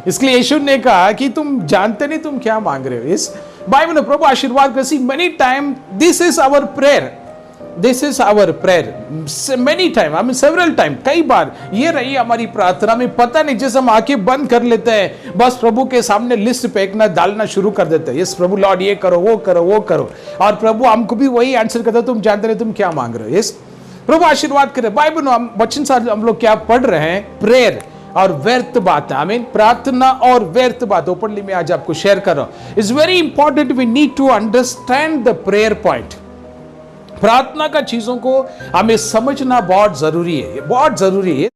इसलिए यीशु ने कहा कि तुम जानते नहीं तुम क्या मांग रहे हो। इस बाइबल में प्रभु आशीर्वाद कर see many time this is our prayer, this is our prayer many time, I mean several time, कई बार ये रही हमारी प्रार्थना में। पता नहीं जैसे हम आंखें बंद कर लेते हैं, बस प्रभु के सामने लिस्ट फेंकना डालना शुरू कर देते हैं। यस प्रभु लॉर्ड ये करो वो करो वो करो, और प्रभु हमको भी वही आंसर करता है, तुम जानते नहीं तुम क्या मांग रहे हो। यस प्रभु आशीर्वाद करे। बाइबल में हम वचन से हम लोग क्या पढ़ रहे हैं, प्रेयर और व्यर्थ बात, आई मीन प्रार्थना और व्यर्थ बात ओपनली मैं आज आपको शेयर कर रहा हूं। It's very important, we need to understand the prayer point. प्रार्थना का चीजों को हमें समझना बहुत जरूरी है, बहुत जरूरी है।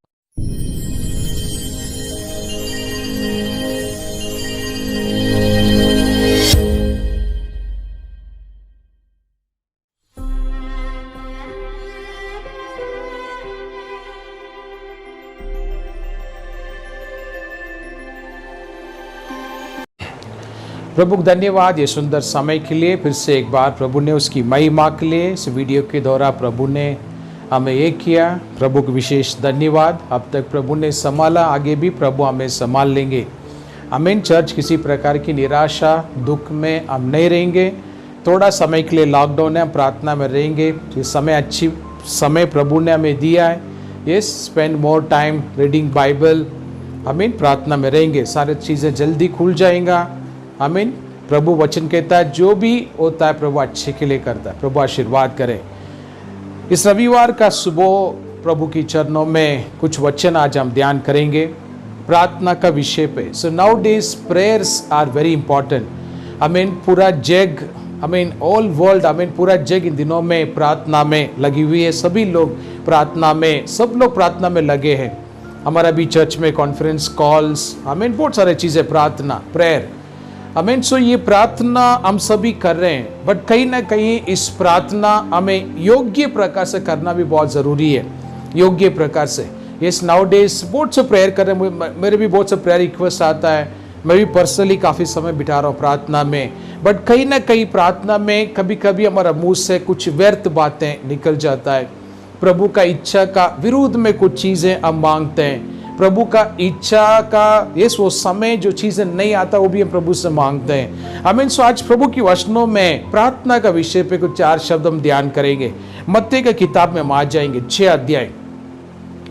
प्रभु को धन्यवाद ये सुंदर समय के लिए। फिर से एक बार प्रभु ने उसकी महिमा के लिए इस वीडियो के द्वारा प्रभु ने हमें एक किया। प्रभु को विशेष धन्यवाद। अब तक प्रभु ने संभाला, आगे भी प्रभु हमें संभाल लेंगे। आमीन। चर्च किसी प्रकार की निराशा दुख में हम नहीं रहेंगे। थोड़ा समय के लिए लॉकडाउन है, हम प्रार्थना में रहेंगे। ये समय अच्छी समय प्रभु ने हमें दिया है। ये spend more time reading Bible, आमीन। प्रार्थना में रहेंगे, सारी चीज़ें जल्दी खुल जाएंगा। आमीन। प्रभु वचन कहता है जो भी होता है प्रभु अच्छे के लिए करता है। प्रभु आशीर्वाद करे। इस रविवार का सुबह प्रभु की चरणों में कुछ वचन आज हम ध्यान करेंगे प्रार्थना का विषय पे। So nowadays prayers are very important. आमीन। पूरा जग, आमीन ऑल वर्ल्ड, आमीन पूरा जग इन दिनों में प्रार्थना में लगी हुई है। सभी लोग प्रार्थना में, सब लोग प्रार्थना में लगे हैं। हमारा भी चर्च में कॉन्फ्रेंस कॉल्स, आमीन बहुत सारे चीज़ें प्रार्थना प्रेयर, आमीन। सो ये प्रार्थना हम सभी कर रहे हैं, बट कहीं ना कहीं इस प्रार्थना हमें योग्य प्रकार से करना भी बहुत ज़रूरी है। योग्य प्रकार से। यस नाउ डेज बहुत से प्रेयर कर रहे हैं। मेरे भी बहुत से प्रेयर रिक्वेस्ट आता है। मैं भी पर्सनली काफ़ी समय बिता रहा हूँ प्रार्थना में, बट कहीं ना कहीं प्रार्थना में कभी कभी हमारा मुंह से कुछ व्यर्थ बातें निकल जाता है। प्रभु का इच्छा का विरुद्ध में कुछ चीज़ें हम मांगते हैं। प्रभु का इच्छा का ये वो समय जो चीज़ें नहीं आता वो भी हम प्रभु से मांगते हैं। आमीन। सो आज प्रभु की वचनों में प्रार्थना का विषय पे कुछ 4 शब्द हम ध्यान करेंगे। मत्ती की किताब में हम आ जाएंगे 6 अध्याय।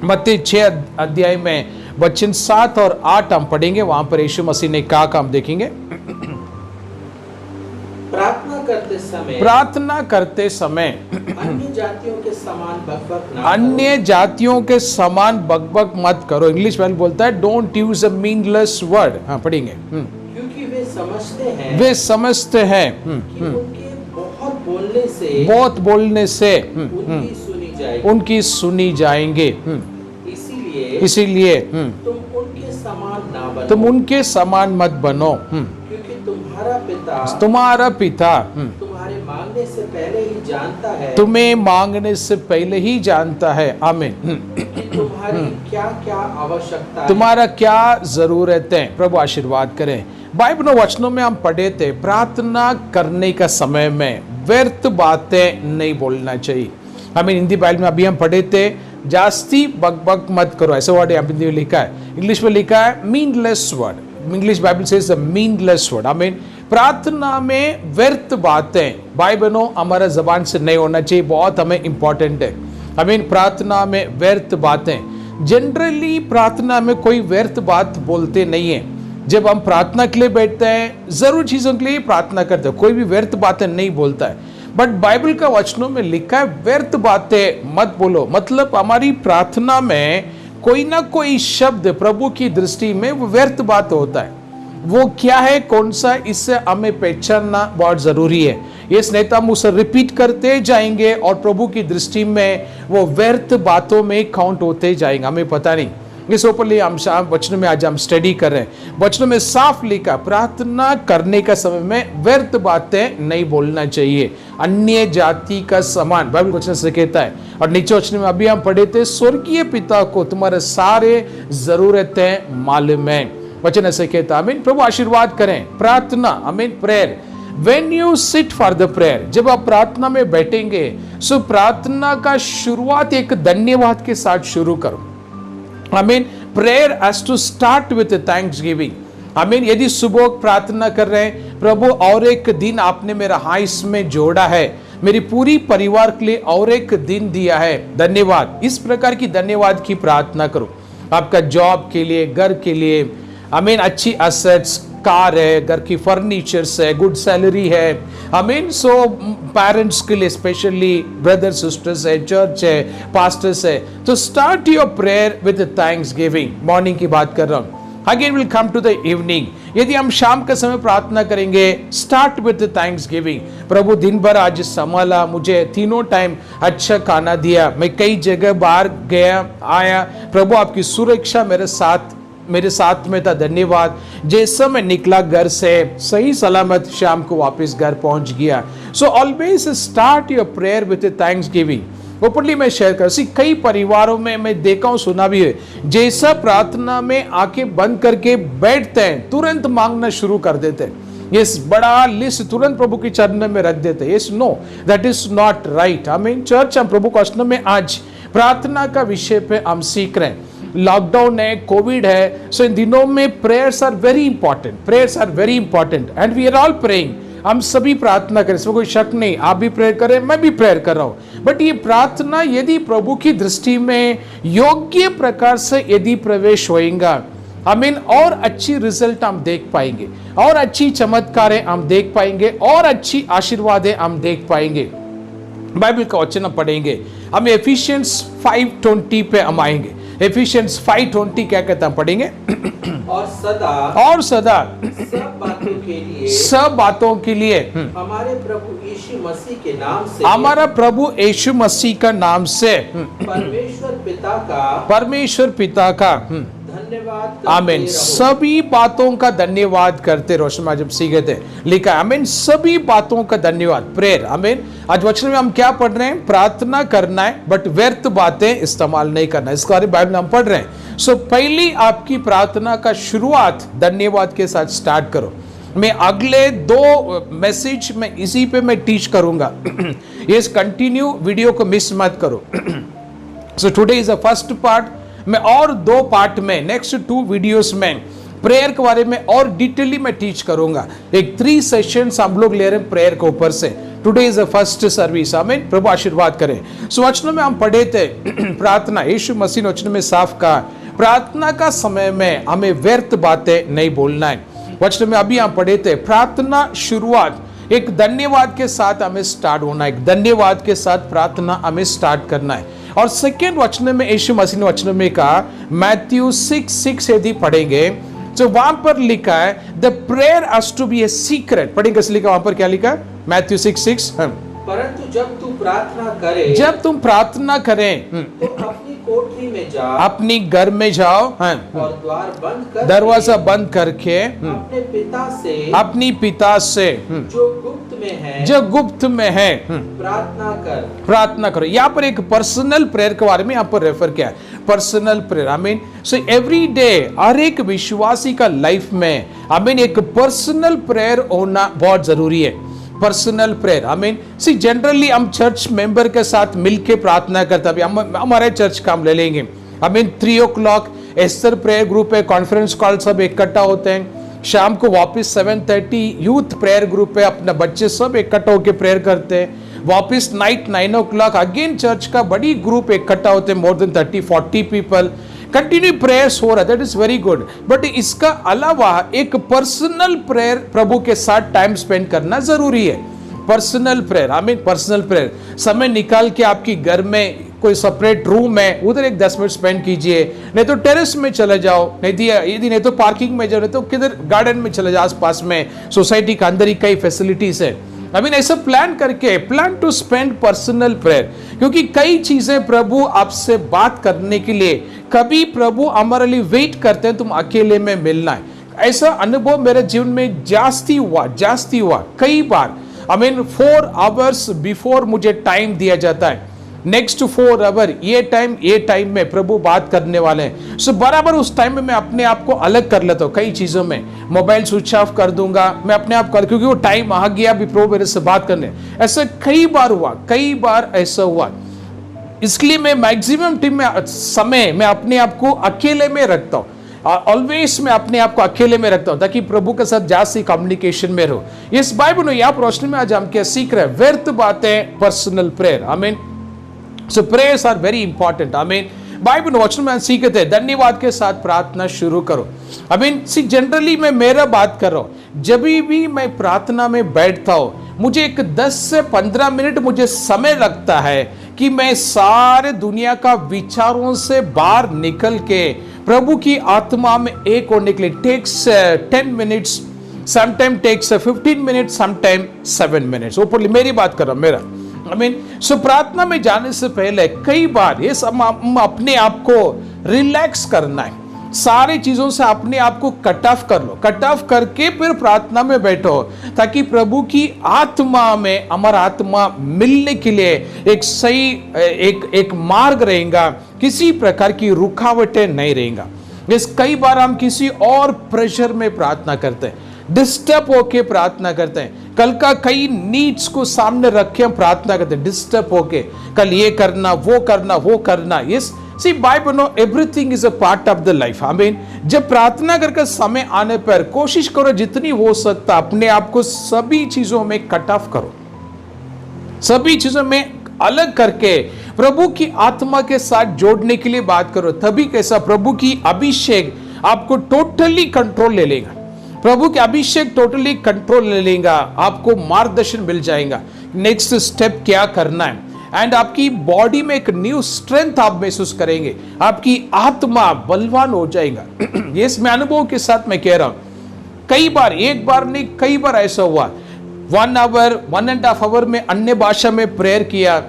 मत्ती 6 अध्याय में वचन 7 और 8 हम पढ़ेंगे। वहां पर यीशु मसीह ने कहा हम देखेंगे। प्रार्थना करते समय अन्य जातियों के समान बकबक ना अन्य जातियों के समान बकबक मत करो। इंग्लिश में बोलता है डोंट यूज अ मीनलेस वर्ड। हाँ पढ़ेंगे। क्योंकि वे समझते हैं कि उनके बहुत बोलने से उनकी सुनी जाएंगे। इसीलिए तुम उनके समान मत बनो, क्योंकि तुम्हारा पिता तुम्हारे मांगने से पहले ही जानता है, तुम्हें मांगने से पहले ही जानता है। आमीन। तुम्हारी क्या क्या आवश्यकता है, तुम्हारा क्या जरूरत है। प्रभु आशीर्वाद करें। बाइबल वचनों में हम पढ़े थे प्रार्थना करने का समय में व्यर्थ बातें नहीं बोलना चाहिए। हमें हिंदी बाइबल में अभी हम पढ़े थे जास्ती बकबक मत करो, ऐसे वर्ड यहाँ पे लिखा है। इंग्लिश में लिखा है मीनलेस वर्ड। इंग्लिश बाइबल से मीनलेस वर्ड। आमीन। प्रार्थना में व्यर्थ बातें बाइबलों हमारा जबान से नहीं होना चाहिए, बहुत हमें इंपॉर्टेंट है। आमीन। प्रार्थना में व्यर्थ बातें, जनरली प्रार्थना में कोई व्यर्थ बात बोलते नहीं है। जब हम प्रार्थना के लिए बैठते हैं जरूर चीजों के लिए प्रार्थना करते हैं, कोई भी व्यर्थ बातें नहीं बोलता है। बट बाइबल का वचनों में लिखा है व्यर्थ बातें मत बोलो। मतलब हमारी प्रार्थना में कोई ना कोई शब्द प्रभु की दृष्टि में वो व्यर्थ बात होता है। वो क्या है, कौन सा, इससे हमें पहचानना बहुत जरूरी है। ये स्नेहिता हम उसे रिपीट करते जाएंगे और प्रभु की दृष्टि में वो व्यर्थ बातों में काउंट होते जाएंगे, हमें पता नहीं। इस ऊपर हम वचन में आज हम स्टडी कर रहे हैं। वचन में साफ लिखा प्रार्थना करने का समय में व्यर्थ बातें नहीं बोलना चाहिए। अन्य जाति का समान बाइबल वचन से कहता है। और नीचे वचन में अभी हम पढ़े थे स्वर्गीय पिता को तुम्हारे सारे जरूरतें मालूम है। वचन ऐसे कहता है। आमीन। प्रभु आशीर्वाद करें। प्रार्थना, आमीन, prayer. When you sit for the prayer, जब आप प्रार्थना में बैठेंगे सो प्रार्थना का शुरुआत एक धन्यवाद के साथ शुरू करो। आमीन। Prayer has to start with thanksgiving. आमीन। यदि सुबह प्रार्थना कर रहे हैं, प्रभु और एक दिन आपने मेरा हाँ इसमें जोड़ा है, मेरी पूरी परिवार के लिए और एक दिन दिया है, धन्यवाद। इस प्रकार की धन्यवाद की प्रार्थना करो। आपका जॉब के लिए, घर के लिए, आमीन, अच्छी असेट्स, कार है, घर की फर्नीचर्स है, गुड सैलरी है, आमीन। सो पेरेंट्स के लिए स्पेशली, ब्रदर सिस्टर्स है, चर्च है, पास्टर्स है, तो start your prayer with thanksgiving. Morning की बात कर रहा हूं, again will come to the evening. यदि हम शाम के समय प्रार्थना करेंगे, स्टार्ट विद थैंक्स गिविंग। प्रभु दिन भर आज संभाला, मुझे तीनों टाइम अच्छा खाना दिया, मैं कई जगह बाहर गया आया, प्रभु आपकी सुरक्षा मेरे साथ में था, धन्यवाद। जैसा मैं निकला घर से सही सलामत शाम को वापस घर पहुंच गया। So always start your prayer with thanks giving. Openly मैं शेयर कर सी, कई परिवारों में मैं देखा हूं, सुना भी है, जैसा प्रार्थना में आंखें बंद करके बैठते हैं, तुरंत मांगना शुरू कर देते हैं, ये बड़ा लिस्ट तुरंत प्रभु के चरणों में रख देते हैं। Yes, no, that is not right. आमीन। चर्च, हम प्रभु के वचन में आज प्रार्थना का विषय पे हम सीख रहे हैं। लॉकडाउन है, कोविड है, सो इन दिनों में prayers are very important, prayers are very important and we are all praying. हम सभी प्रार्थना करें, इसमें कोई शक नहीं, आप भी प्रेयर करें, मैं भी प्रेयर कर रहा हूं। बट ये प्रार्थना यदि प्रभु की दृष्टि में योग्य प्रकार से यदि प्रवेश होएगा, आमीन, और अच्छी रिजल्ट हम देख पाएंगे, और अच्छी चमत्कारें हम देख पाएंगे, और अच्छी आशीर्वादें हम देख पाएंगे। बाइबल का वचन पढ़ेंगे, हम एफिशिएंस 5:20 पे हम आएंगे। एफिशिएंस 5:20 क्या कहता है, पढ़ेंगे। और सदा सब बातों के लिए हमारे प्रभु यीशु मसीह के नाम से, हमारा प्रभु यीशु मसीह का नाम से परमेश्वर पिता का धन्यवाद, आमीन, सभी बातों का धन्यवाद करते रहो। शमा जब सीखे थे लिखा, आमीन, सभी बातों का धन्यवाद, प्रेयर, आमीन। आज वचन में हम क्या पढ़ रहे हैं, प्रार्थना करना है बट व्यर्थ बातें इस्तेमाल नहीं करना, इसके बारे में बाइबल में हम पढ़ रहे हैं। सो पहली आपकी प्रार्थना का शुरुआत धन्यवाद के साथ स्टार्ट करो। मैं अगले 2 मैसेज में इसी पे मैं टीच करूंगा। ये कंटिन्यू, वीडियो को मिस मत करो। So today is the first part. मैं और 2 पार्ट में, नेक्स्ट 2 वीडियोस में प्रेयर के बारे में और डिटेली मैं टीच करूंगा। एक 3 सेशंस हम लोग ले रहे हैं प्रेयर के ऊपर से। Today is the first service, आमीन। प्रभु आशीर्वाद करें। सो वचनों में हम पढ़े थे प्रार्थना, यीशु मसीह ने वचन में साफ कहा, प्रार्थना का समय में हमें व्यर्थ बातें नहीं बोलना है। वचन में अभी हम पढ़े थे, प्रार्थना शुरुआत एक धन्यवाद के साथ हमें स्टार्ट होना है, एक धन्यवाद के साथ प्रार्थना हमें स्टार्ट करना है। और सेकेंड वचन में यीशु मसीह ने वचन में कहा, मैथ्यू 6:6 यदि पढ़ेंगे तो वहां पर लिखा है, the prayer has to be a secret. पढ़ेंगे, लिखा वहां पर क्या लिखा, मैथ्यू 6:6, परंतु जब तुम प्रार्थना करें तो अपनी कोठरी में जाओ, अपनी घर में जाओ, और दरवाजा बंद करके अपनी पिता से जो गुप्त में है प्रार्थना करो। यहाँ पर एक पर्सनल प्रेयर के बारे में यहाँ पर रेफर किया है, personal prayer, I mean. So every day हर एक विश्वासी का लाइफ में, आई मीन, एक पर्सनल प्रेयर होना बहुत जरूरी है। Personal prayer, I mean, see generally हम चर्च मेंबर के साथ मिलके प्रार्थना करते हैं। हम हमारे चर्च का हम ले लेंगे, I mean 3 o'clock Esther prayer group है, कॉन्फ्रेंस कॉल सब इकट्ठा होते हैं। शाम को वापस 7:30 यूथ प्रेयर ग्रुप है, अपने बच्चे सब इकट्ठा होकर प्रेयर करते हैं। वापस नाइट 9 o'clock अगेन चर्च का बड़ी ग्रुप इकट्ठा होते हैं, more than 30-40 people, continue prayers हो रहा है, that is very good. But इसका अलावा एक पर्सनल प्रेयर प्रभु के साथ टाइम स्पेंड करना जरूरी है। Personal prayer, I mean personal prayer, समय निकाल के आपकी घर में कोई सेपरेट रूम है, उधर एक 10 मिनट स्पेंड कीजिए, नहीं तो टेरेस में चले जाओ, नहीं तो पार्किंग में जाओ, नहीं तो किधर गार्डन में चले जाओ, आसपास में सोसाइटी के अंदर ही कई फैसिलिटीज है। आई मीन ऐसा प्लान करके, plan to spend personal prayer, क्योंकि कई चीजें प्रभु आपसे बात करने के लिए, कभी प्रभु हमारे लिए वेट करते हैं, तुम अकेले में मिलना है। ऐसा अनुभव मेरे जीवन में जास्ती हुआ कई बार। आई मीन 4 hours बिफोर मुझे टाइम दिया जाता है, नेक्स्ट 4 hour ये टाइम में प्रभु बात करने वाले हैं। सो बराबर उस टाइम में मैं अपने आप को अलग कर लेता हूँ कई चीजों में, मोबाइल स्विच ऑफ कर दूंगा, मैं अपने आप कर, क्योंकि वो टाइम आ गया भी प्रभु मेरे से बात करने। ऐसा कई बार ऐसा हुआ। इसलिए मैं मैक्सिमम टीम में समय मैं अपने आप को अकेले में रखता हूँ। ऑलवेज मैं अपने आप को अकेले में रखता हूं ताकि प्रभु के साथ जास्ती कम्युनिकेशन में रहो। इस बाइबल में यहाँ रोशनी में आज हम क्या सीख रहे हैं? व्यर्थ बातें, पर्सनल प्रेयर। आमीन। सो प्रेयर्स आर वेरी इंपॉर्टेंट। आमीन। बाइबल वचन में सीखते हैं धन्यवाद के साथ प्रार्थना शुरू करो। आई मीन सी जनरली मैं मेरा बात कर रहा हूं, जब भी मैं प्रार्थना में बैठता हूं मुझे एक 10 से 15 मिनट मुझे समय लगता है कि मैं सारे दुनिया का विचारों से बाहर निकल के प्रभु की आत्मा में एक होने के लिए takes 10 minutes, sometime takes 15 minutes, sometime 7 minutes. ऊपर मेरी बात कर रहा हूं, मेरा आई मीन सो प्रार्थना में जाने से पहले कई बार ये सब अपने आप को रिलैक्स करना है, सारी चीजों से अपने आप को कट ऑफ कर लो, कट ऑफ करके फिर प्रार्थना में बैठो ताकि प्रभु की आत्मा में हमारा आत्मा मिलने के लिए एक सही एक मार्ग रहेगा, किसी प्रकार की रुकावटें नहीं रहेगा। इस कई बार हम किसी और प्रेशर में प्रार्थना करते हैं, डिस्टर्ब होके प्रार्थना करते हैं, कल का कई नीड्स को सामने रख के हम प्रार्थना करते हैं, डिस्टर्ब होके कल ये करना वो करना वो करना। Yes see Bible no everything is a part of the life. I mean जब प्रार्थना करके समय आने पर कोशिश करो जितनी हो सकता अपने आप को सभी चीजों में कट ऑफ करो, सभी चीजों में अलग करके प्रभु की आत्मा के साथ जोड़ने के लिए बात करो। तभी कैसा प्रभु की अभिषेक आपको टोटली कंट्रोल ले लेगा, प्रभु के अभिषेक टोटली कंट्रोल ले लेगा, आपको मार्गदर्शन मिल जाएगा नेक्स्ट स्टेप क्या करना है। एंड आपकी बॉडी में एक न्यू स्ट्रेंथ आप महसूस करेंगे, आपकी आत्मा बलवान हो जाएगा। ये मैं अनुभव के साथ मैं कह रहा हूं, कई बार, एक बार नहीं कई बार ऐसा हुआ, 1 आवर 1.5 आवर में अन्य भाषा में प्रेयर किया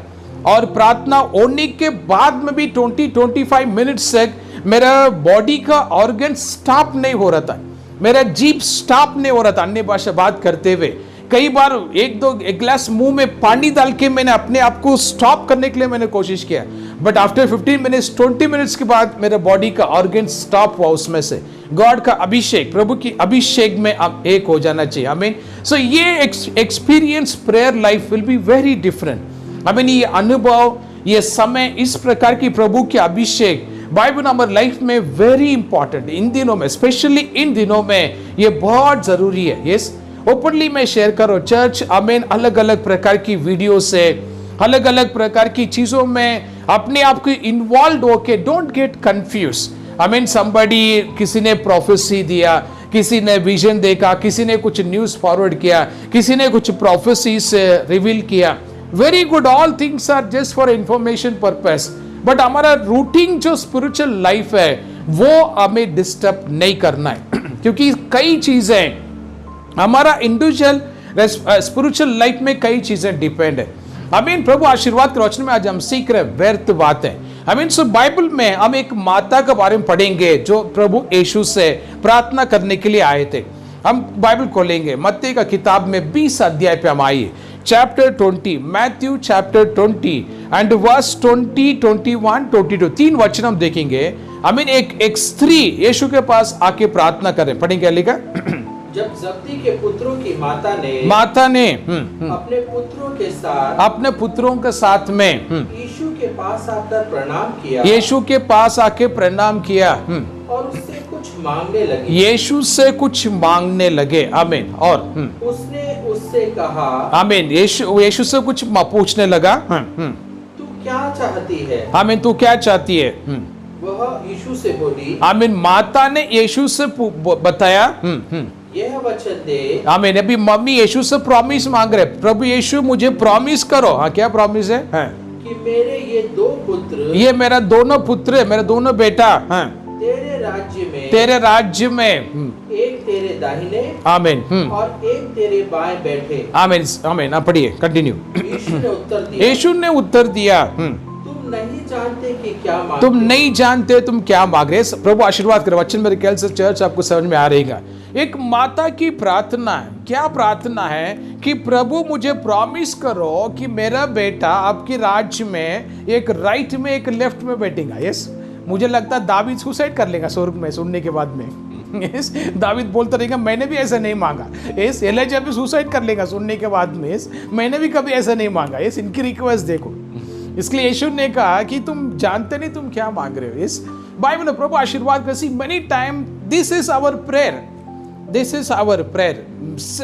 और प्रार्थना होने के बाद में भी 20-25 मिनट्स तक मेरा बॉडी का ऑर्गन स्टॉप नहीं हो रहा था, मेरा जीभ स्टॉप नहीं हो रहा था अन्य भाषा बात करते हुए। कई बार एक गिलास मुंह में पानी डाल के मैंने अपने आप को स्टॉप करने के लिए मैंने कोशिश किया, बट आफ्टर 15 मिनट्स 20 मिनट्स के बाद मेरे बॉडी का ऑर्गन स्टॉप हुआ उसमें से। गॉड का अभिषेक, प्रभु की अभिषेक में आप एक हो जाना चाहिए। आई मीन सो ये experience prayer life will be very different. I mean ये अनुभव, ये समय, इस प्रकार की प्रभु की अभिषेक बाइबल हमारे लाइफ में वेरी इंपॉर्टेंट। इन दिनों में, स्पेशली इन दिनों में ये बहुत जरूरी है। यस ओपनली मैं शेयर करो चर्च, आमीन, अलग अलग प्रकार की वीडियो से, अलग अलग प्रकार की चीजों में अपने आप को इन्वॉल्व होके don't get confuse. I mean somebody, किसी ने प्रोफेसी दिया, किसी ने विजन देखा, किसी ने कुछ न्यूज फॉरवर्ड किया, किसी ने कुछ प्रोफेसीज रिवील किया, very good, all things are just for information purpose, but हमारा रूटीन जो स्पिरिचुअल लाइफ है वो हमें डिस्टर्ब नहीं करना है क्योंकि कई चीजें हमारा इंडिविजुअल स्पिरिचुअल लाइफ में कई चीजें डिपेंड है। आई मीन प्रभु आशीर्वाद के रोशनी में आज हम सीख रहे हैं व्यर्थ बातें। आई मीन सो बाइबल में हम एक माता के बारे में पढ़ेंगे जो प्रभु यीशु से प्रार्थना करने के लिए आए थे। हम बाइबल खोलेंगे मत्ती का किताब में 20 अध्याय पे हम आइए, chapter 20, Matthew chapter 20 and verse 20, 21, 22, 3 वचन हम देखेंगे। आई मीन एक स्त्री यीशु के पास आके प्रार्थना कर रहे, पढ़ेंगे लिखा। जब जब्दी के पुत्रों की माता ने अपने पुत्रों के साथ में यीशु के पास आकर प्रणाम किया, यीशु के पास आके प्रणाम किया और उससे कुछ मांगने लगे, यीशु से कुछ मांगने लगे। आमीन। और उसने उससे कहा, आमीन, यीशु से कुछ पूछने लगा, तू क्या चाहती है? आमीन, तू क्या चाहती है? वह यीशु से बोली, आमीन, माता ने यीशु से बताया, यह वचन दे। आमीन। अभी मम्मी यीशु से प्रॉमिस मांग रहे, प्रभु यीशु मुझे प्रॉमिस करो। हाँ, क्या प्रॉमिस है? कि मेरे ये 2 पुत्र, ये मेरा दोनों पुत्र है, मेरा दोनों बेटा, हाँ, तेरे राज्य में एक तेरे दाहिने, आमीन, और एक तेरे बाएं बैठे। आमीन, आमीन। आप पढ़िए, कंटिन्यू। यीशु ने उत्तर दिया, तुम नहीं जानते कि क्या मांग, तुम नहीं जानते तुम क्या मांग रहे। प्रभु आशीर्वाद करे वचन मेरे ख्याल से चर्च आपको समझ में आ रहेगा। एक माता की प्रार्थना है, क्या प्रार्थना है कि प्रभु मुझे प्रॉमिस करो कि मेरा बेटा आपके राज्य में एक राइट में एक लेफ्ट में बैठेगा। यस, मुझे लगता है दावीद सुसाइड कर लेगा स्वर्ग में सुनने के बाद में। यस, दावीद बोलता रहेगा मैंने भी ऐसा नहीं मांगा। यस, एलिजा भी सुसाइड कर लेगा सुनने के बाद में, यस, मैंने भी कभी ऐसा नहीं मांगा। यस, इनकी रिक्वेस्ट देखो। इसलिए यीशु ने कहा कि तुम जानते नहीं तुम क्या मांग रहे हो। यस, बाइबल में प्रभु आशीर्वाद करे। See many time this is our prayer, this is our prayer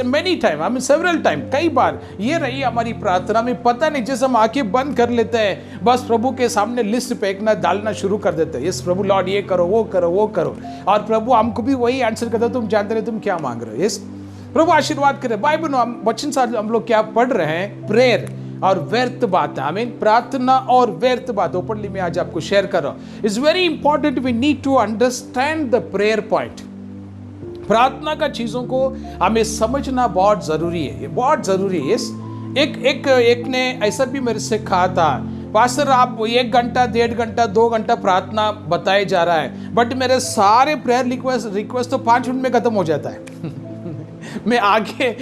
many time, I mean several time, कई बार ये रही हमारी प्रार्थना में। पता नहीं, जैसे हम आंखें बंद कर लेते हैं, बस प्रभु के सामने लिस्ट फेंकना डालना शुरू कर देते हैं। यस प्रभु लॉर्ड ये करो वो करो वो करो, और प्रभु हमको भी वही आंसर करता है, तुम जानते नहीं तुम क्या मांग रहे हो। यस प्रभु आशीर्वाद करे। बाइबल में वचन साथ हम लोग क्या पढ़ रहे हैं, प्रेयर और व्यर्थ बात, आई मीन प्रार्थना और व्यर्थ बात ओपनली मैं आज आपको शेयर कर रहा हूं। It's very important, we need to understand the prayer point. प्रार्थना का चीजों को हमें समझना बहुत जरूरी है, ये बहुत जरूरी है। यस एक ने ऐसा भी मेरे से कहा था, पास्टर आप 1 घंटा 1.5 घंटा 2 घंटा प्रार्थना बताए जा रहा है, बट मेरे सारे प्रेयर रिक्वेस्ट तो 5 मिनट में खत्म हो जाता है। मैं आगे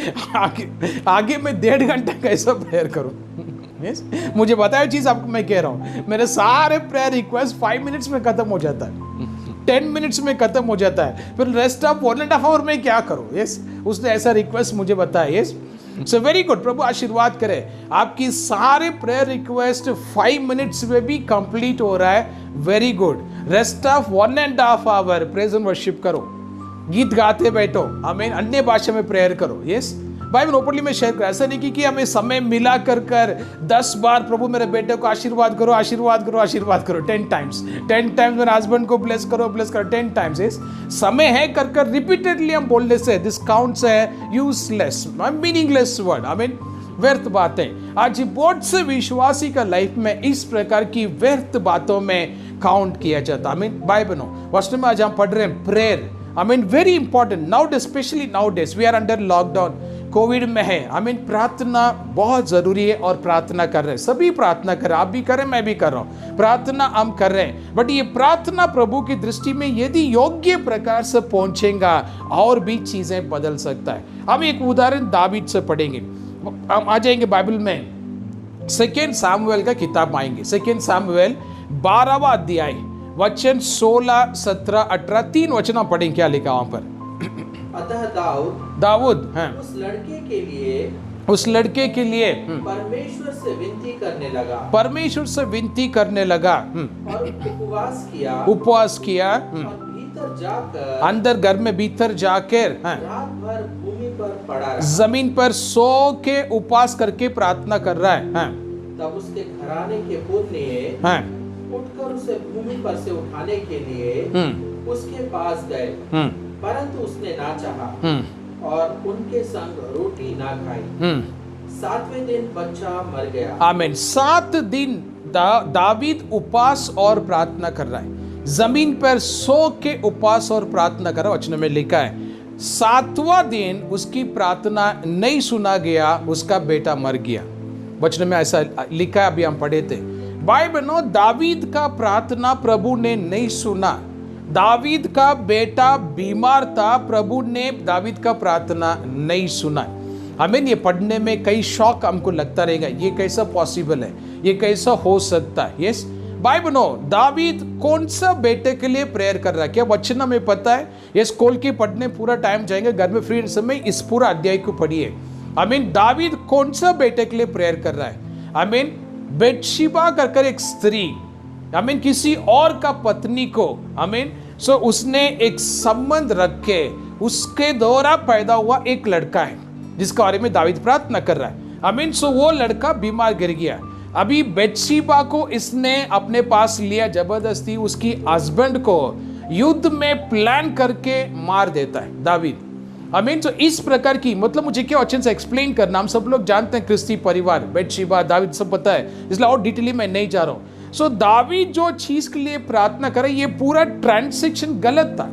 मैं 1.5 घंटा कैसा प्रेयर करूं? yes? मुझे बताया चीज आपको मैं कह रहा हूं, मेरे सारे प्रेयर रिक्वेस्ट 5 मिनट्स में खत्म हो जाता है, 10 मिनट्स में खत्म हो जाता है, फिर रेस्ट ऑफ 1.5 आवर में क्या करूं? यस उसने ऐसा रिक्वेस्ट मुझे बताया। यस सो वेरी गुड, प्रभु आशीर्वाद करे। आपकी सारे प्रेयर रिक्वेस्ट 5 मिनट्स में भी कंप्लीट हो रहा है, very good. Rest of 1.5 hour praise and worship करो, गीत गाते बैठो, आमीन, अन्य भाषा में प्रेयर करो। यस बाइबल ओपनली में शेयर करो। ऐसा नहीं कि हमें समय मिला कर 10 बार प्रभु मेरे बेटे को आशीर्वाद करो आशीर्वाद करो आशीर्वाद करो, 10 टाइम्स मेरे हस्बैंड को ब्लेस करो 10 टाइम्स। यस समय है कर रिपीटेडली हम बोलने से दिस काउंट्स है useless, meaningless word, I mean व्यर्थ बातें। आज बहुत से विश्वासी का लाइफ में इस प्रकार की व्यर्थ बातों में काउंट किया जाता है। आई मीन बाइबल वास्तव में आज हम पढ़ रहे हैं prayer, I mean very important now days, specially now days we are under lockdown, Covid में है। आई मीन प्रार्थना बहुत जरूरी है और प्रार्थना कर रहे हैं, सभी प्रार्थना कर रहे हैं, आप भी कर रहे हैं, मैं भी कर रहा हूं, प्रार्थना हम कर रहे हैं। बट ये प्रार्थना प्रभु की दृष्टि में यदि योग्य प्रकार से पहुंचेगा और भी चीजें बदल सकता है। हम एक उदाहरण दावीद से पढ़ेंगे, हम आ जाएंगे बाइबल में 2 सामुएल का किताब आएंगे, 2 सामुएल 12वां अध्याय वचन 16, 17, 18 3 वचन हम पढ़ेंगे, क्या लिखा वहां पर। अतः दाऊद हाँ, उस लड़के के लिए परमेश्वर से विनती करने लगा और उपवास किया और अंदर घर में भीतर जाकर रात भर भूमि पर पड़ा रहा, जमीन पर सो के उपवास करके प्रार्थना कर रहा है। तब उसके घराने के पुत्र ने उठकर उसे भूमि पर से उठाने के लिए उसके पास गए, परंतु उसने ना चाहा और उनके संग रोटी ना खाई। 7वें दिन बच्चा मर गया। आमीन। 7 दिन दावीद उपवास और प्रार्थना कर रहा है, जमीन पर सो के उपवास और प्रार्थना कर रहा है। वचन में लिखा है 7वां दिन उसकी प्रार्थना नहीं सुना गया, उसका बेटा मर गया। वचन में ऐसा लिखा है, अभी हम पढ़े थे। बाइबल नो दावीद का प्रार्थना प्रभु ने नहीं सुना, दावीद का बेटा बीमार था, प्रभु ने दावीद का प्रार्थना नहीं सुना। हमें ये पढ़ने में कई शौक हमको लगता रहेगा, ये कैसा पॉसिबल है, ये कैसा हो सकता है। यस बाइबल नो दावीद कौन सा बेटे के लिए प्रेयर कर रहा है, क्या वचन हमें पता है? यस खोल के पढ़ने पूरा टाइम जाएंगे, घर में फ्री समय इस पूरा अध्याय को पढ़िए। आई मीन दावीद कौन सा बेटे के लिए प्रेयर कर रहा है? आई मीन बेतशेबा कर एक स्त्री, आई मीन किसी और का पत्नी को, आई मीन सो उसने एक संबंध रख के उसके द्वारा पैदा हुआ एक लड़का है जिसके बारे में दावीद प्रार्थना कर रहा है। आई मीन सो वो लड़का बीमार गिर गया, अभी बेतशेबा को इसने अपने पास लिया जबरदस्ती, उसकी हस्बैंड को युद्ध में प्लान करके मार देता है दावीद। आई मीन तो इस प्रकार की, मतलब मुझे क्या वचन से एक्सप्लेन करना, हम सब लोग जानते हैं क्रिस्ती परिवार, बेतशेबा दावीद सब पता है, इसलिए और डिटेली मैं नहीं जा रहा हूं। सो दावीद जो चीज के लिए प्रार्थना करे, ये पूरा ट्रांसैक्शन गलत था,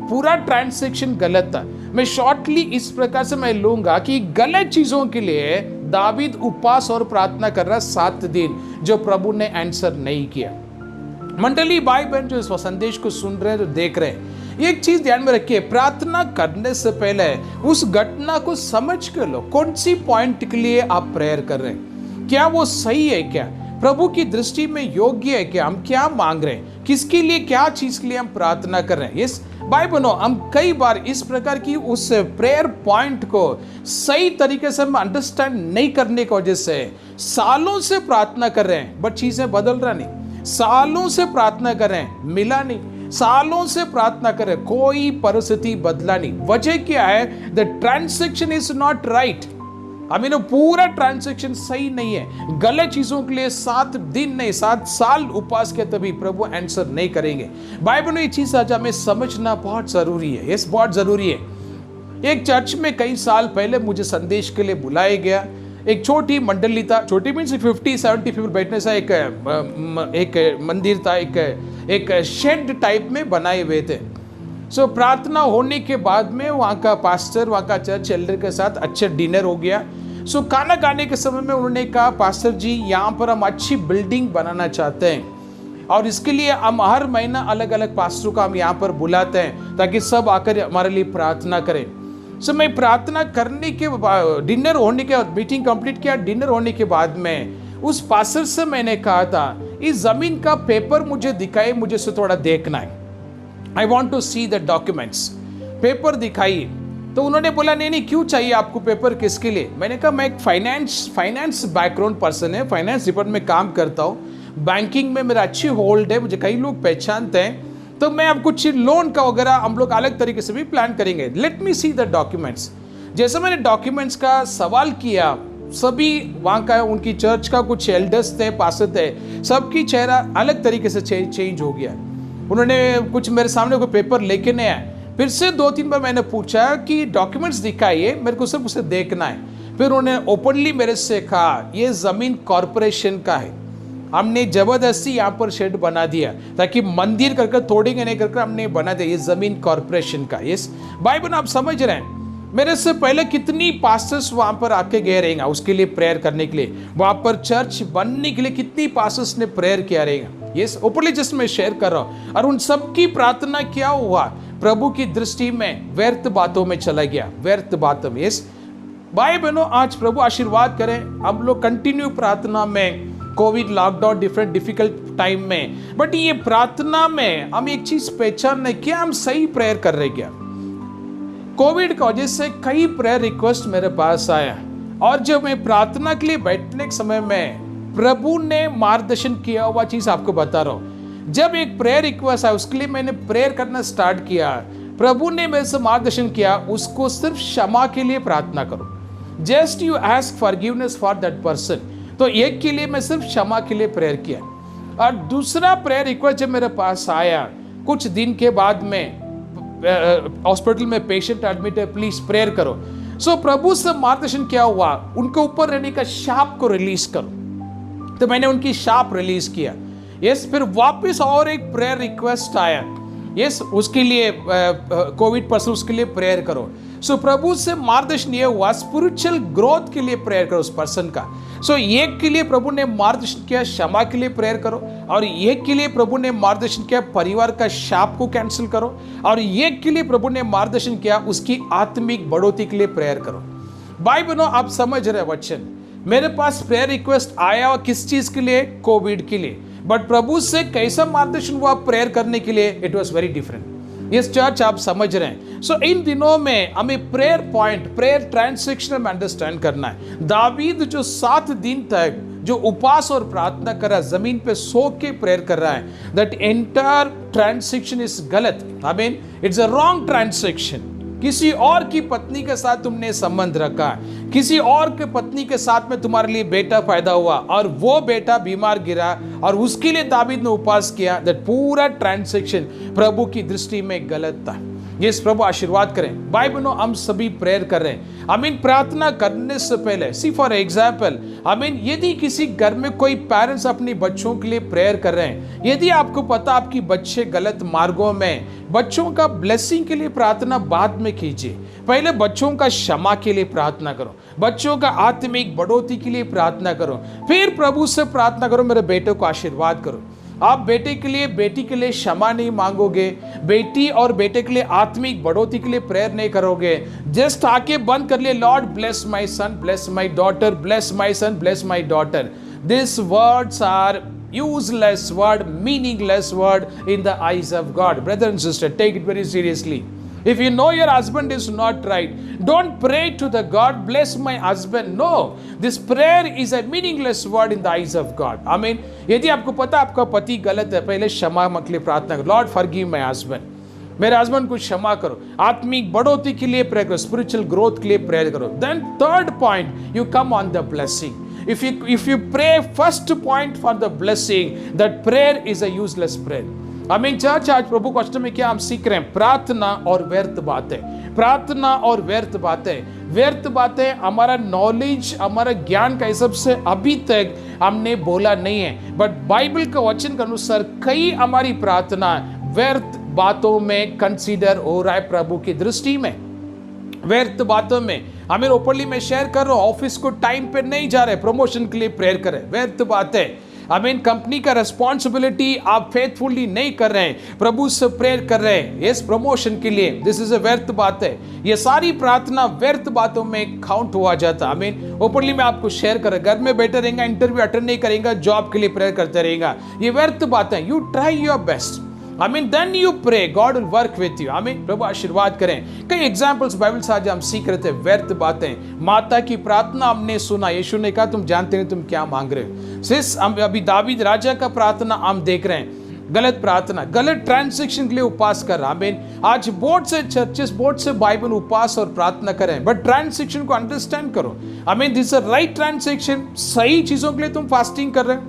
पूरा ट्रांसैक्शन गलत था। मैं शॉर्टली इस प्रकार से मैं लूंगा कि गलत चीजों के लिए दावीद उपवास और प्रार्थना कर रहा 7 दिन, जो प्रभु ने आंसर नहीं किया। मंडली भाई बहन जो इस संदेश को सुन रहे हैं, जो देख रहे हैं, एक चीज ध्यान में रखिए, प्रार्थना करने से पहले उस घटना को समझ कर लो, कौन सी पॉइंट के लिए आप प्रेयर कर रहे हैं, क्या वो सही है, क्या प्रभु की दृष्टि में योग्य है, क्या हम क्या मांग रहे हैं, किसके लिए, क्या चीज के लिए हम प्रार्थना कर रहे हैं। यस बाइबल हम कई बार इस प्रकार की उस प्रेयर पॉइंट को सही तरीके से हम अंडरस्टैंड नहीं करने की वजह से सालों से प्रार्थना कर रहे हैं, बट चीजें बदल रहा नहीं, सालों से प्रार्थना कर रहे हैं, मिला नहीं, सालों से प्रार्थना कर रहे, कोई परिस्थिति बदला नहीं। वजह क्या है? The transaction is not right. आमीन, पूरा ट्रांजैक्शन सही नहीं है। गलत चीजों के लिए 7 दिन नहीं 7 साल उपवास के तभी प्रभु आंसर नहीं करेंगे। बाइबल में ये चीज आज हमें समझना बहुत जरूरी है। यस, बहुत जरूरी है। एक चर्च में कई साल पहले मुझे संदेश के लिए बुलाया गया। एक छोटी मंडली था, छोटी मीन्स 50-70 पीपल बैठने से एक मंदिर था, एक शेड टाइप में बनाए हुए थे। सो प्रार्थना होने के बाद में वहाँ का पास्टर, वहाँ का चर्च एल्डर के साथ अच्छा डिनर हो गया। सो खाना खाने के समय में उन्होंने कहा, पास्टर जी यहाँ पर हम अच्छी बिल्डिंग बनाना चाहते हैं और इसके लिए हम हर महीना अलग अलग पास्टरों को हम यहाँ पर बुलाते हैं ताकि सब आकर हमारे लिए प्रार्थना करें। सो मैं प्रार्थना करने के बाद, डिनर होने के बाद, मीटिंग कंप्लीट किया, डिनर होने के बाद में उस पास्टर से मैंने कहा था, इस जमीन का पेपर मुझे दिखाए, मुझे से थोड़ा देखना है। I want to see the documents, paper दिखाइए। तो उन्होंने बोला नहीं नहीं, क्यों चाहिए आपको पेपर, किसके लिए? मैंने कहा मैं एक फाइनेंस बैकग्राउंड पर्सन है, फाइनेंस डिपार्टमेंट में काम करता हूँ, बैंकिंग में मेरा अच्छी होल्ड है, मुझे कई लोग पहचानते हैं, तो मैं अब कुछ लोन का वगैरह हम लोग अलग तरीके से भी प्लान करेंगे। Let me C the documents. जैसे मैंने डॉक्यूमेंट्स का सवाल किया, सभी वहाँ का, उनकी चर्च का कुछ एल्डर्स थे, पास्टर थे, सबकी चेहरा अलग तरीके से चेंज हो गया। उन्होंने कुछ मेरे सामने कोई पेपर लेके नहीं आए। फिर से 2-3 बार मैंने पूछा कि डॉक्यूमेंट्स दिखाइए, मेरे को सिर्फ उसे देखना है। फिर उन्होंने ओपनली मेरे से कहा, ये जमीन कॉरपोरेशन का है, हमने जबरदस्ती यहाँ पर शेड बना दिया ताकि मंदिर करके तोड़ेंगे नहीं, करके हमने बना दिया, ये जमीन कॉरपोरेशन का। यस, बाइबल आप समझ रहे हैं। मेरे से पहले कितनी पास्टर्स वहां पर आके गए रहेंगे उसके लिए प्रेयर करने के लिए, वहां पर चर्च बनने के लिए कितनी पास्टर्स ने प्रेयर किया रहेगा। यस, ओपनली जस्ट मैं शेयर कर रहा हूं। और उन सबकी प्रार्थना क्या हुआ? प्रभु की दृष्टि में व्यर्थ बातों में चला गया, व्यर्थ बातों में। यस, भाई बहनों, आज प्रभु आशीर्वाद करें, हम लोग कंटिन्यू प्रार्थना में, कोविड लॉकडाउन डिफिकल्ट टाइम में, बट ये प्रार्थना में हम एक चीज पहचान है, क्या हम सही प्रेयर कर रहे क्या? कोविड की वजह से कई प्रेयर रिक्वेस्ट मेरे पास आया और जब मैं प्रार्थना के लिए बैठने के समय में प्रभु ने मार्गदर्शन किया हुआ चीज आपको बता रहा हूं। जब एक प्रेयर रिक्वेस्ट आया उसके लिए मैंने प्रेयर करना स्टार्ट किया, प्रभु ने मेरे से मार्गदर्शन किया, उसको सिर्फ क्षमा के लिए प्रार्थना करो। Just you ask forgiveness for that person. तो एक के लिए मैं सिर्फ क्षमा के लिए प्रेयर किया। और दूसरा प्रेयर रिक्वेस्ट जब मेरे पास आया, कुछ दिन के बाद में हॉस्पिटल में पेशेंट एडमिट है, प्लीज प्रेयर करो। सो प्रभु से मार्गदर्शन क्या हुआ, उनके ऊपर रहने का शाप को रिलीज करो। तो मैंने उनकी शाप रिलीज किया। यस, फिर वापस और एक प्रेयर रिक्वेस्ट आया, यस, उसके लिए कोविड पर्सन, उसके लिए प्रेयर करो। सो प्रभु से मार्गदर्शन ये हुआ, स्पिरिचुअल ग्रोथ के लिए प्रेयर करो उस पर्सन का। सो एक के लिए प्रभु ने मार्गदर्शन किया, क्षमा के लिए प्रेयर करो। और एक के लिए प्रभु ने मार्गदर्शन किया, परिवार का शाप को कैंसिल करो। और एक के लिए प्रभु ने मार्गदर्शन किया, उसकी आत्मिक बढ़ोतरी के लिए प्रेयर करो। भाई बहनों, आप समझ रहे वचन। मेरे पास प्रेयर रिक्वेस्ट आया किस चीज के लिए? कोविड के लिए। बट प्रभु से कैसा मार्गदर्शन हुआ प्रेयर करने के लिए? It was very different. इस चर्च आप समझ रहे हैं। सो इन दिनों में हमें प्रेयर पॉइंट, प्रेयर ट्रांजैक्शन में अंडरस्टैंड करना है। दावीद जो 7 दिन तक जो उपवास और प्रार्थना कर रहा है, जमीन पे सो के प्रेयर कर रहा है, दैट एंटायर ट्रांजैक्शन इज गलत। I mean it's a wrong transaction. किसी और की पत्नी के साथ तुमने संबंध रखा, किसी और के पत्नी के साथ में तुम्हारे लिए बेटा पैदा हुआ और वो बेटा बीमार गिरा और उसके लिए दावीद ने उपवास किया। दैट पूरा ट्रांजैक्शन प्रभु की दृष्टि में गलत था। यस, प्रभु आशीर्वाद करें। भाई बहनों, हम सभी प्रेयर कर रहे हैं। आई मीन प्रार्थना करने से पहले, सी फॉर एग्जाम्पल, आई मीन यदि किसी घर में कोई पेरेंट्स अपने बच्चों के लिए प्रेयर कर रहे हैं, यदि आपको पता आपकी बच्चे गलत मार्गों में, बच्चों का ब्लेसिंग के लिए प्रार्थना बाद में कीजिए। पहले बच्चों का क्षमा के लिए प्रार्थना करो, बच्चों का आत्मिक बढ़ोतरी के लिए प्रार्थना करो, फिर प्रभु से प्रार्थना करो, मेरे बेटे को आशीर्वाद करो। आप बेटे के लिए, बेटी के लिए क्षमा नहीं मांगोगे, बेटी और बेटे के लिए आत्मिक बढ़ोतरी के लिए प्रेयर नहीं करोगे, जस्ट आके बंद कर लिए, Lord bless my son, bless my daughter, bless my son, bless my daughter. This words are useless word, meaningless word in the eyes of God. Brother and sister, take it very seriously. If you know your husband is not right, don't pray to the God, bless my husband. No, this prayer is a meaningless word in the eyes of God. Amen. यदि आपको पता आपका पति गलत है, पहले क्षमा के लिए प्रार्थना करो. Lord forgive my husband. मेरे हस्बैंड को क्षमा करो. आत्मिक बढ़ोतरी के लिए प्रेयर करो, स्पिरिचुअल ग्रोथ के लिए प्रेयर करो. Then third point, you come on the blessing. If you pray first point for the blessing, that prayer is a useless prayer. हमें चर्च आज प्रभु कष्ट में क्या हम सीख रहे हैं? प्रार्थना और व्यर्थ बातें. प्रार्थना और व्यर्थ बातें. व्यर्थ बातें हमारा नॉलेज, हमारा ज्ञान का हिसाब से अभी तक हमने बोला नहीं है, बट बाइबल के वचन के अनुसार कई हमारी प्रार्थना व्यर्थ बातों में कंसीडर हो रहा है प्रभु की दृष्टि में. व्यर्थ बातों में हमें ओपनली में शेयर कर रहा हूं, ऑफिस को टाइम पे नहीं जा रहे, प्रमोशन के लिए प्रेयर करें. व्यर्थ बातें. हमें कंपनी का रिस्पॉन्सिबिलिटी आप फेथफुली नहीं कर रहे हैं, प्रभु से प्रेयर कर रहे हैं इस प्रमोशन के लिए. दिस इज अ व्यर्थ बात है. ये सारी प्रार्थना व्यर्थ बातों में काउंट हुआ जाता. हमें ओपनली में आपको शेयर करें, घर में बैठे रहेगा, इंटरव्यू अटेंड नहीं करेगा, जॉब के लिए प्रेयर करते रहेगा, ये व्यर्थ बातें. You try your best. then you pray, God will work with you. प्रभु आशीर्वाद करें. कई एग्जाम्पल्स बाइबल से आज हम सीख रहे थे. व्यर्थ बातें. माता की प्रार्थना हमने सुना, यीशु ने कहा तुम जानते नहीं तुम क्या मांग रहे हो. सिर्फ हम अभी दावीद राजा का प्रार्थना हम देख रहे हैं. गलत प्रार्थना, गलत ट्रांसैक्शन के लिए उपवास कर रहा. आज बोर्ड से चर्चेस, बोर्ड से बाइबल उपवास और प्रार्थना करें, बट ट्रांसैक्शन को अंडरस्टैंड करो. This is right transaction. सही चीजों के लिए तुम फास्टिंग कर रहे हो.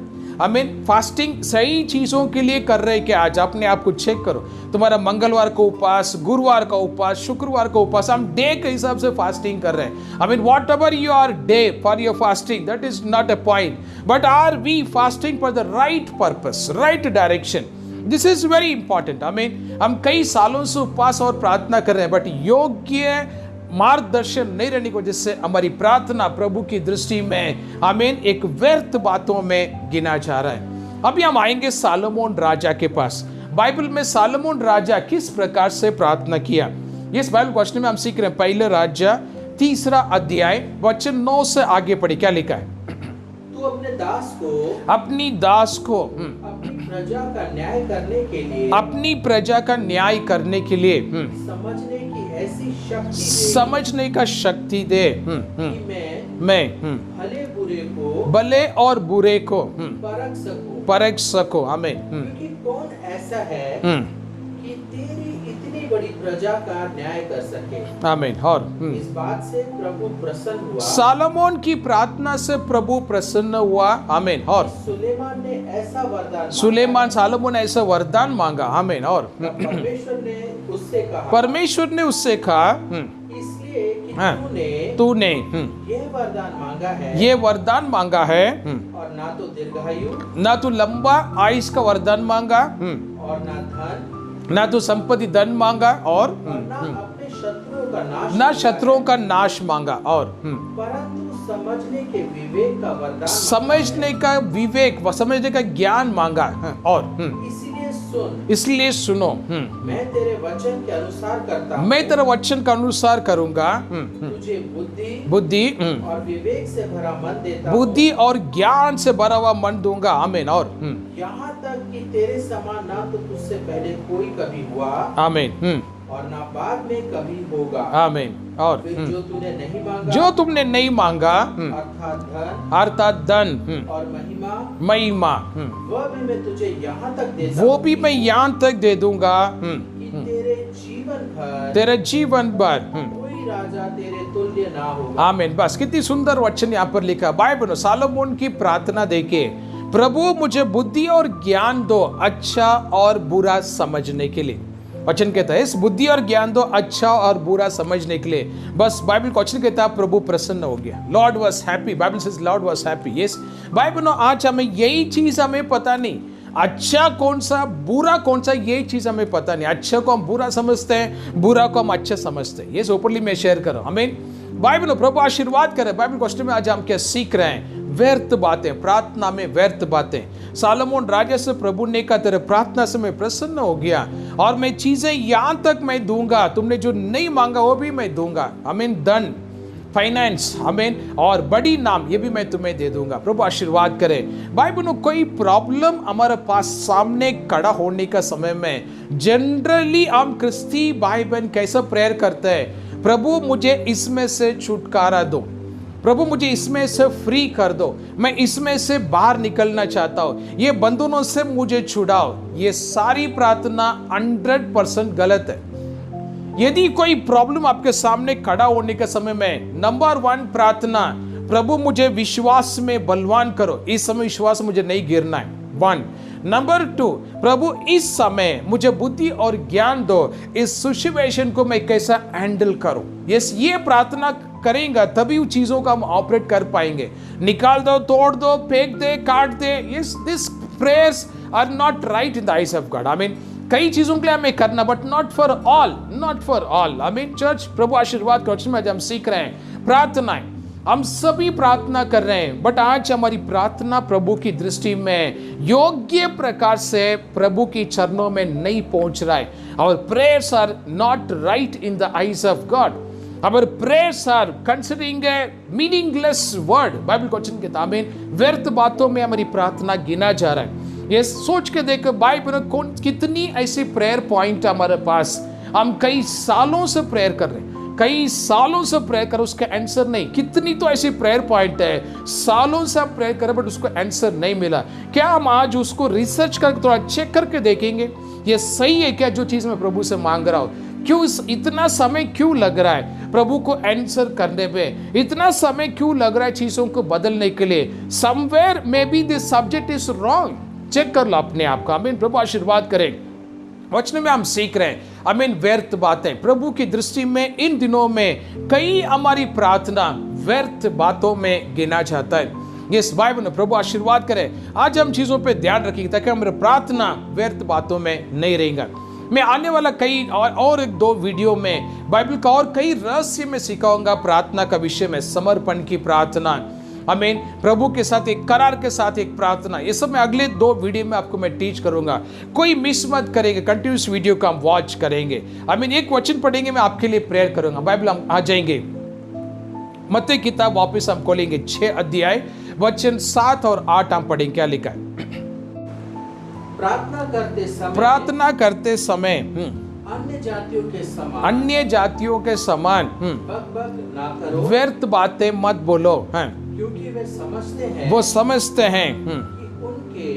फास्टिंग सही चीजों के लिए कर रहे क्या? आज अपने आप को चेक करो. तुम्हारा मंगलवार को उपवास, गुरुवार का उपवास, शुक्रवार का उपवास, हम डे के हिसाब से फास्टिंग कर रहे हैं. Whatever your day for your fasting, that is not a point, but are we fasting for the right purpose, right direction? This is very important. हम कई सालों से उपवास और प्रार्थना कर रहे हैं, बट योग्य मार्गदर्शन नहीं रहने की वजह से हमारी प्रार्थना प्रभु की दृष्टि में एक व्यर्थ बातों में गिना जा रहा है. अभी हम आएंगे सालोमोन राजा के पास. बाइबल में सालोमोन राजा किस प्रकार से प्रार्थना किया, इस बाइबल क्वेश्चन में हम सीख रहे हैं. पहले राजा 3 अध्याय वचन 9 से आगे पढ़े. क्या लिखा है? तू अपने दास को, अपनी दास को अपनी प्रजा का न्याय करने के लिए, अपनी प्रजा का न्याय करने के लिए समझने की ऐसी शक्ति दे, समझने का शक्ति दे कि मैं भले और बुरे को परख सकूं. हमें क्योंकि कौन ऐसा है कि तेरी इतनी बड़ी प्रजा का न्याय कर सके. आमीन. और इस बात से प्रभु प्रसन्न हुआ. सालोमोन की प्रार्थना से प्रभु प्रसन्न हुआ. आमीन. और सुलेमान ने ऐसा वरदान, सालोमोन ने ऐसा वरदान मांगा. आमीन. और परमेश्वर ने उससे कहा इसलिए कि तूने ये वरदान मांगा है, और ना तो दीर्घायु, ना तो लंबा आयुष का वरदान मांगा, और ना धन, ना तो संपत्ति धन मांगा, और ना अपने शत्रुओं का नाश, ना शत्रुओं का नाश मांगा, और परंतु समझने के विवेक का वरदान, समझने का विवेक, समझने का ज्ञान मांगा. और इसलिए सुनो, मैं तेरे वचन के अनुसार करता हूं, मैं तेरे वचन का अनुसार करूंगा. तुझे बुद्धि और विवेक से भरा मन देता, बुद्धि और ज्ञान से भरा हुआ मन दूंगा. आमीन. और यहाँ तक कि तेरे समान ना तो तुझसे पहले कोई कभी हुआ, आमीन, और ना बाद में कभी होगा. आमीन. और जो तुमने नहीं मांगा, अर्थात धन और महिमा, वो भी मैं तुझे यहाँ तक दे, वो भी मैं यहाँ तक दे दूंगा कि तेरे जीवन भर कोई राजा तेरे तुल्य ना होगा. आमीन. बस कितनी सुंदर वचन यहाँ पर लिखा. बाइबल सालोमोन की प्रार्थना देखे, प्रभु मुझे बुद्धि और ज्ञान दो अच्छा और बुरा समझने के लिए. वचन कहता है इस बुद्धि और ज्ञान दो अच्छा और बुरा समझने के लिए. बस बाइबल क्वेश्चन कहता है प्रभु प्रसन्न हो गया. Lord was happy. Bible says Lord was happy. Yes Bible आज हमें यही चीज हमें पता नहीं, अच्छा कौन सा बुरा कौन सा, यही चीज हमें पता नहीं. अच्छा को हम बुरा समझते हैं, बुरा को हम अच्छा समझते हैं. ये ओपनली मैं शेयर कर रहा हूं. हमें बाइबल प्रभु आशीर्वाद करे. बाइबल क्वेश्चन में आज हम क्या सीख रहे हैं? व्यर्थ बातें. प्रार्थना में व्यर्थ बातें. सालोमोन राजा से प्रभु ने कहा तेरे प्रार्थना से मैं प्रसन्न हो गया और मैं चीजें यहां तक मैं दूंगा, तुमने जो नहीं मांगा वो भी मैं दूंगा. धन, फाइनेंस, आमीन, और बड़ी नाम ये भी मैं तुम्हें दे दूंगा। प्रभु आशीर्वाद करे। भाई बहनों, कोई प्रॉब्लम हमारे पास सामने खड़ा होने का समय में जनरली हम क्रिस्ती भाई बहन कैसा प्रेयर करते हैं, प्रभु मुझे इसमें से छुटकारा दो, प्रभु मुझे इसमें से फ्री कर दो, मैं इसमें से बाहर निकलना चाहता हूं, ये बंधनों से मुझे छुड़ाओ। ये सारी प्रार्थना 100% गलत है। यदि कोई प्रॉब्लम आपके सामने खड़ा होने के समय में, नंबर 1 प्रार्थना, प्रभु मुझे विश्वास में बलवान करो, इस समय विश्वास मुझे नहीं गिरना है, 1। नंबर 2, प्रभु इस समय मुझे बुद्धि और ज्ञान दो, इस सिचुएशन को मैं कैसा हैंडल करूं। यस, ये प्रार्थना करेंगे तभी उन चीजों का हम ऑपरेट कर पाएंगे। निकाल दो, तोड़ दो, फेंक दे, काट दे, yes, this prayers are not right in the eyes of God. I mean कई चीजों के लिए हमें करना, but not for all, not for all. I mean church, प्रभु आशीर्वाद करो में हम सीख रहे हैं प्रार्थनाएं, हम सभी प्रार्थना कर रहे हैं, बट आज हमारी प्रार्थना प्रभु की दृष्टि में योग्य प्रकार से प्रभु की चरणों में नहीं पहुंच रहा है। और prayers are not right in the eyes of God. Our prayers are considering a meaningless word. Bible question के तामीन व्यर्थ बातों में हमारी प्रार्थना गिना जा रहा है। ये सोच के देखो बाइबल में कौन कितनी ऐसी प्रेयर पॉइंट हमारे पास, हम कई सालों से प्रेयर कर रहे हैं, कई सालों से प्रेयर कर, उसका आंसर नहीं। कितनी तो ऐसी प्रेयर पॉइंट है, सालों से हम प्रेयर करें बट उसको आंसर नहीं मिला। क्या हम आज उसको रिसर्च करके थोड़ा चेक करके देखेंगे ये सही है क्या जो चीज मैं प्रभु से मांग रहा हूँ? क्यों इतना समय क्यों लग रहा है प्रभु को आंसर करने में? इतना समय क्यों लग रहा है चीजों को बदलने के लिए? Somewhere may be this subject is wrong. Check कर लो अपने आप का। आमीन। प्रभु आशीर्वाद करें। वचन में हम सीख रहे हैं, आमीन, व्यर्थ बातें। प्रभु की दृष्टि में इन दिनों में कई हमारी प्रार्थना व्यर्थ बातों में गिना जाता है। इस बाइबल में प्रभु आशीर्वाद करे। आज हम चीजों पे ध्यान रखेंगे ताकि हमारी प्रार्थना व्यर्थ बातों में नहीं रहेगा। मैं आने वाला कई और एक दो वीडियो में बाइबल का और कई रहस्य में सिखाऊंगा प्रार्थना का विषय में, समर्पण की प्रार्थना, आमीन, प्रभु के साथ एक करार के साथ एक प्रार्थना। ये सब मैं अगले 2 वीडियो में आपको मैं टीच करूंगा। कोई मिस मत करेंगे, कंटिन्यूस वीडियो का हम वॉच करेंगे। आमीन। एक वचन पढ़ेंगे, मैं आपके लिए प्रेयर करूंगा। बाइबल हम आ जाएंगे, मत्ती किताब वापस हम खोलेंगे 6 अध्याय वचन 7 और 8 हम पढ़ेंगे। क्या लिखा है? प्रार्थना करते समय अन्य जातियों के समान बक ना करो, व्यर्थ बातें मत बोलो, क्योंकि वो समझते हैं कि उनके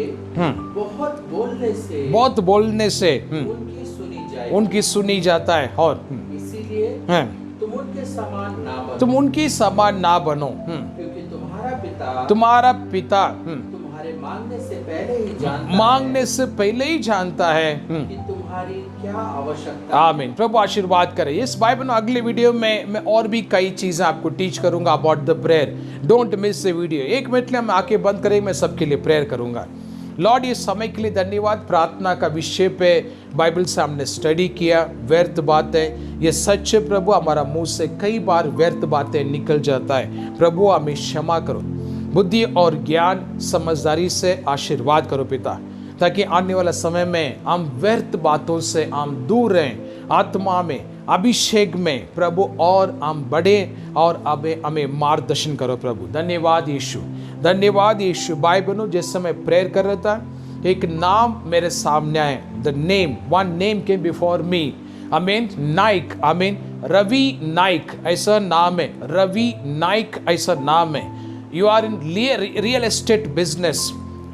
बहुत बोलने से उनकी सुनी जाता है, और इसीलिए तुम उनके समान ना बनो, क्योंकि तुम्हारा पिता तुम्हारे मांगने से पहले ही जानता है कि तुम्हारी क्या आवश्यकता। आमीन। प्रभु आशीर्वाद करे। इस बाइबल में अगले वीडियो में मैं और भी कई चीजें आपको टीच करूंगा about the prayer. Don't miss the video. 1 minute में हम आंखें बंद करेंगे, मैं सबके लिए प्रेयर करूंगा। लॉर्ड, ये समय के लिए धन्यवाद। प्रार्थना का विषय पे बाइबल से हमने स्टडी किया, व्यर्थ बातें। ये सच है प्रभु, हमारा मुंह से कई बार व्यर्थ बातें निकल जाता है। प्रभु हमें क्षमा करो, बुद्धि और ज्ञान समझदारी से आशीर्वाद करो पिता, ताकि आने वाला समय में हम व्यर्थ बातों से हम दूर रहें, आत्मा में, अभिषेक में प्रभु, और हम बढ़े और हमें मार्गदर्शन करो प्रभु। धन्यवाद यीशु, धन्यवाद यीशु। भाई बहनों, जिस समय प्रेयर कर रहा था एक नाम मेरे सामने आए, the name, one name came before me, आमीन, नाइक, आमीन, रवि नाइक ऐसा नाम है, रवि नाइक ऐसा नाम है। You are in real estate business,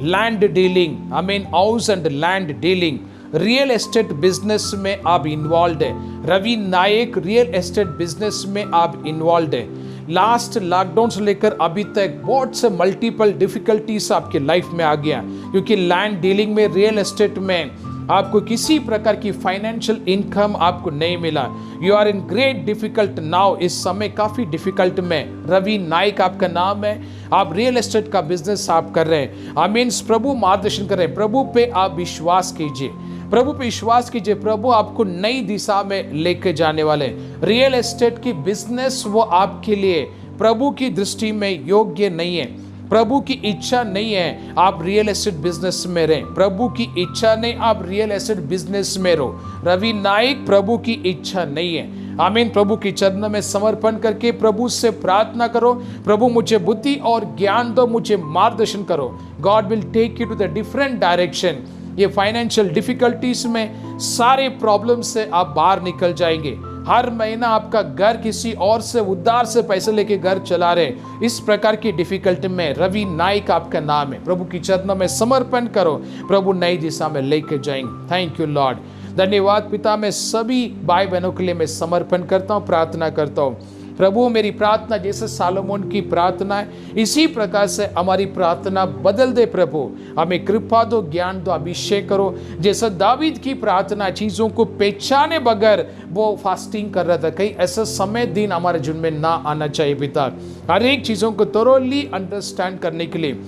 land dealing, I mean house and land dealing, real estate business में आप इन्वॉल्व है। रवि नायक रियल एस्टेट बिजनेस में आप इन्वॉल्व है। लास्ट लॉकडाउन से लेकर अभी तक बहुत से मल्टीपल डिफिकल्टीज आपके लाइफ में आ गया, क्योंकि लैंड डीलिंग में, रियल एस्टेट में आपको किसी प्रकार की फाइनेंशियल इनकम आपको नहीं मिला। You are in great difficult now, इस समय काफ़ी डिफिकल्ट में। रवि नाइक आपका नाम है, आप रियल एस्टेट का बिजनेस आप कर रहे हैं। आमीन। प्रभु मार्गदर्शन कर रहे हैं। प्रभु पे आप विश्वास कीजिए, प्रभु पे विश्वास कीजिए। प्रभु आपको नई दिशा में लेके जाने वाले। रियल एस्टेट की बिजनेस वो आपके लिए प्रभु की दृष्टि में योग्य नहीं है। प्रभु की इच्छा नहीं है आप रियल एस्टेट बिजनेस में रहें। प्रभु की इच्छा नहीं आप रियल एस्टेट बिजनेस में रहो। रवि नाइक, प्रभु की इच्छा नहीं है। आमीन। प्रभु की चरणों में समर्पण करके प्रभु से प्रार्थना करो, प्रभु मुझे बुद्धि और ज्ञान दो, मुझे मार्गदर्शन करो। God will take you to the different direction. ये फाइनेंशियल डिफिकल्टीज में सारे प्रॉब्लम से आप बाहर निकल जाएंगे। हर महीना आपका घर किसी और से उधार से पैसे लेके घर चला रहे, इस प्रकार की डिफिकल्टी में रवि नाइक आपका नाम है। प्रभु की चरणों में समर्पण करो, प्रभु नई दिशा में लेके जाएंगे। Thank you Lord. धन्यवाद पिता। मैं सभी भाई बहनों के लिए मैं समर्पण करता हूँ, प्रार्थना करता हूँ। प्रभु मेरी प्रार्थना जैसे सालोमोन की प्रार्थना है, इसी प्रकार से हमारी प्रार्थना बदल दे। प्रभु हमें कृपा दो, ज्ञान दो, अभिषेक करो। जैसा दावीद की प्रार्थना चीज़ों को पहचाने बगैर वो फास्टिंग कर रहा था, कहीं ऐसा समय दिन हमारे जीवन में ना आना चाहिए पिता। हर एक चीज़ों को थोरोली अंडरस्टैंड करने के लिए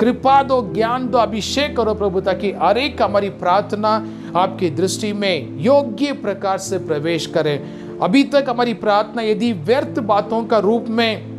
कृपा दो, ज्ञान दो, अभिषेक करो प्रभु, ताकि हर एक हमारी प्रार्थना आपकी दृष्टि में योग्य प्रकार से प्रवेश करे। अभी तक हमारी प्रार्थना यदि व्यर्थ बातों का रूप में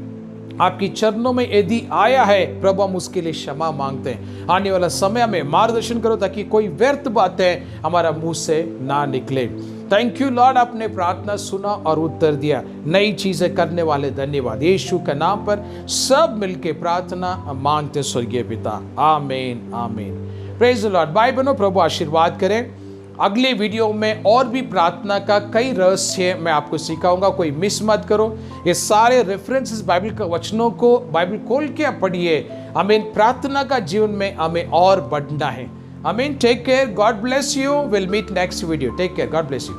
आपकी चरणों में यदि आया है, प्रभु हम उसके लिए क्षमा मांगते हैं। आने वाला समय में मार्गदर्शन करो ताकि कोई व्यर्थ बातें हमारा मुंह से ना निकले। थैंक यू लॉर्ड, आपने प्रार्थना सुना और उत्तर दिया। नई चीजें करने वाले धन्यवाद। यीशु के नाम पर सब मिलके प्रार्थना मांगते स्वर्गीय पिता, आमीन आमीन। Praise the Lord. भाई बहनों, प्रभु आशीर्वाद करें। अगले वीडियो में और भी प्रार्थना का कई रहस्य मैं आपको सिखाऊंगा, कोई मिस मत करो। ये सारे रेफरेंसेस बाइबल के वचनों को बाइबल खोल के पढ़िए। आमीन। प्रार्थना का जीवन में हमें और बढ़ना है। आमीन। Take care, God bless you. Will meet next video. Take care, God bless you.